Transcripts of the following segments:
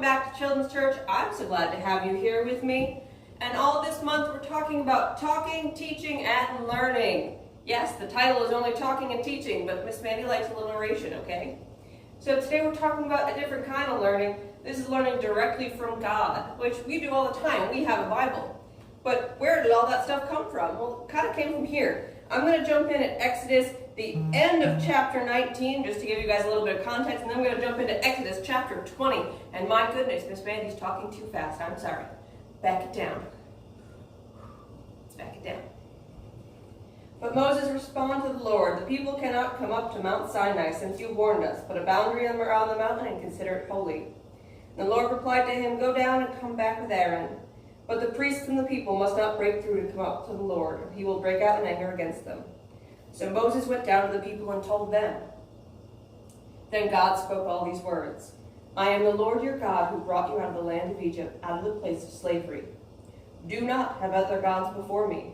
welcome back to Children's Church. I'm so glad to have you here with me. And all this month we're talking about talking, teaching, and learning. Yes, the title is only talking and teaching, but Ms Mandy likes a little narration, okay? So today we're talking about a different kind of learning. This is learning directly from God, which we do all the time. We have a Bible. But where did all that stuff come from? Well, it kind of came from here. I'm going to jump in at Exodus, the end of chapter 19, just to give you guys a little bit of context, and then I'm going to jump into Exodus chapter 20. And my goodness, Ms Mandy's talking too fast. I'm sorry. Back it down. Let's back it down. But Moses responded to the Lord, "The people cannot come up to Mount Sinai, since you warned us. Put a boundary around the mountain and consider it holy." And the Lord replied to him, "Go down and come back with Aaron. But the priests and the people must not break through to come up to the Lord, or he will break out in anger against them." So Moses went down to the people and told them. Then God spoke all these words. "I am the Lord your God who brought you out of the land of Egypt, out of the place of slavery. Do not have other gods before me.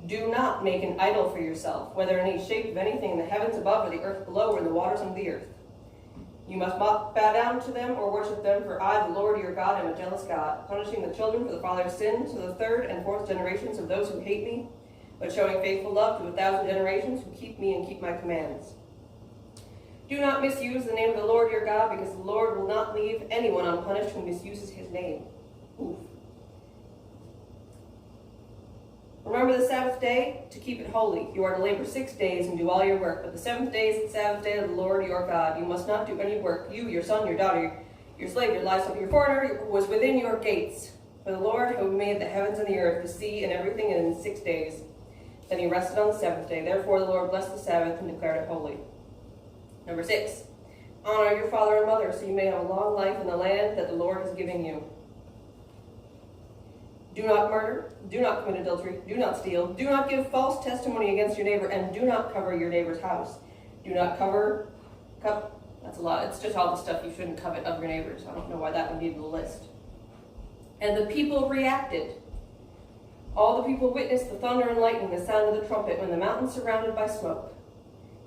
Do not make an idol for yourself, whether in any shape of anything in the heavens above or the earth below or in the waters under the earth. You must not bow down to them or worship them, for I, the Lord your God, am a jealous God, punishing the children for the father's sin to the third and fourth generations of those who hate me, but showing faithful love to 1,000 generations who keep me and keep my commands. Do not misuse the name of the Lord your God, because the Lord will not leave anyone unpunished who misuses his name." Oof. "Remember the Sabbath day to keep it holy. You are to labor 6 days and do all your work, but the seventh day is the Sabbath day of the Lord your God. You must not do any work, you, your son, your daughter, your slave, your livestock, your foreigner who was within your gates. For the Lord who made the heavens and the earth, the sea, and everything in 6 days. Then he rested on the seventh day. Therefore the Lord blessed the Sabbath and declared it holy." Number 6, honor your father and mother, so you may have a long life in the land that the Lord has given you. Do not murder, do not commit adultery, do not steal, do not give false testimony against your neighbor, and do not cover your neighbor's house. Do not that's a lot. It's just all the stuff you shouldn't covet of your neighbors. I don't know why that would be in the list. And the people reacted. All the people witnessed the thunder and lightning, the sound of the trumpet, when the mountain surrounded by smoke.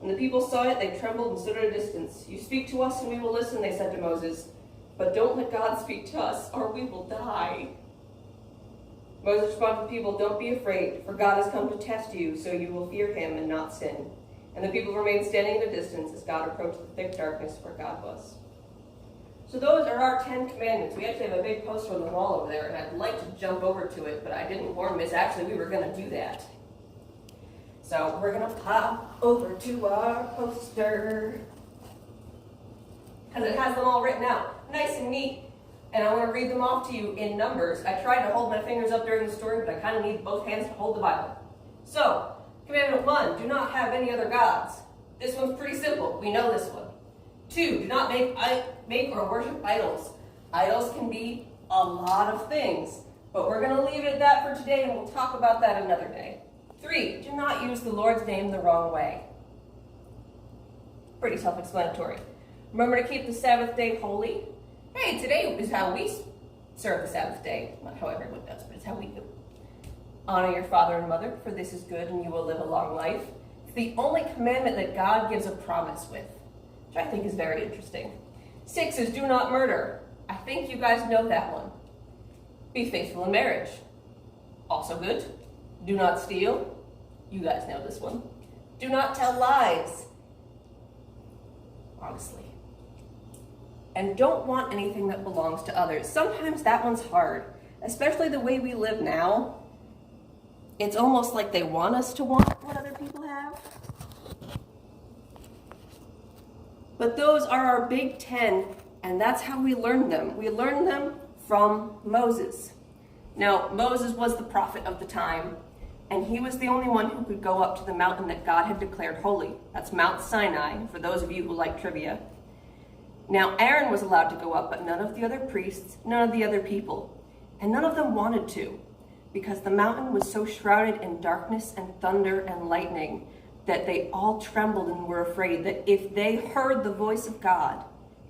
When the people saw it, they trembled and stood at a distance. "You speak to us and we will listen," they said to Moses. "But don't let God speak to us, or we will die." Moses responded to the people, "Don't be afraid, for God has come to test you, so you will fear him and not sin." And the people remained standing at a distance as God approached the thick darkness where God was. So those are our 10 commandments. We actually have a big poster on the wall over there, and I'd like to jump over to it, but I didn't warn Miss Ashley we were going to do that. So we're going to pop over to our poster, because it has them all written out, nice and neat. And I want to read them off to you in numbers. I tried to hold my fingers up during the story, but I kind of need both hands to hold the Bible. So, Commandment 1, do not have any other gods. This one's pretty simple. We know this one. 2, do not make or worship idols. Idols can be a lot of things, but we're going to leave it at that for today, and we'll talk about that another day. 3, do not use the Lord's name the wrong way. Pretty self-explanatory. Remember to keep the Sabbath day holy. Hey, today is how we serve the Sabbath day. Not how everyone does, but it's how we do. Honor your father and mother, for this is good and you will live a long life. It's the only commandment that God gives a promise with, which I think is very interesting. 6 is do not murder. I think you guys know that one. Be faithful in marriage. Also good. Do not steal. You guys know this one. Do not tell lies. Honestly. And don't want anything that belongs to others. Sometimes that one's hard, especially the way we live now. It's almost like they want us to want what other people have. But those are our big 10, and that's how we learn them. We learn them from Moses. Now, Moses was the prophet of the time, and he was the only one who could go up to the mountain that God had declared holy. That's Mount Sinai, for those of you who like trivia. Now, Aaron was allowed to go up, but none of the other priests, none of the other people, and none of them wanted to, because the mountain was so shrouded in darkness and thunder and lightning that they all trembled and were afraid that if they heard the voice of God,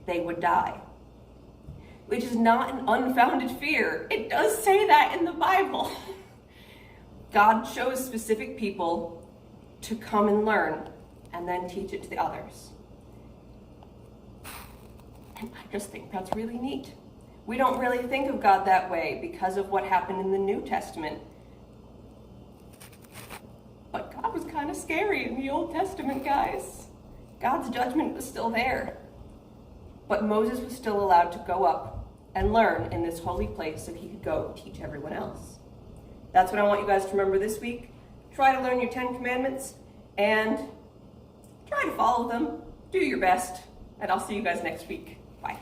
they would die. Which is not an unfounded fear. It does say that in the Bible. God chose specific people to come and learn and then teach it to the others. And I just think that's really neat. We don't really think of God that way because of what happened in the New Testament. But God was kind of scary in the Old Testament, guys. God's judgment was still there. But Moses was still allowed to go up and learn in this holy place so he could go teach everyone else. That's what I want you guys to remember this week. Try to learn your 10 Commandments and try to follow them. Do your best. And I'll see you guys next week. Bye.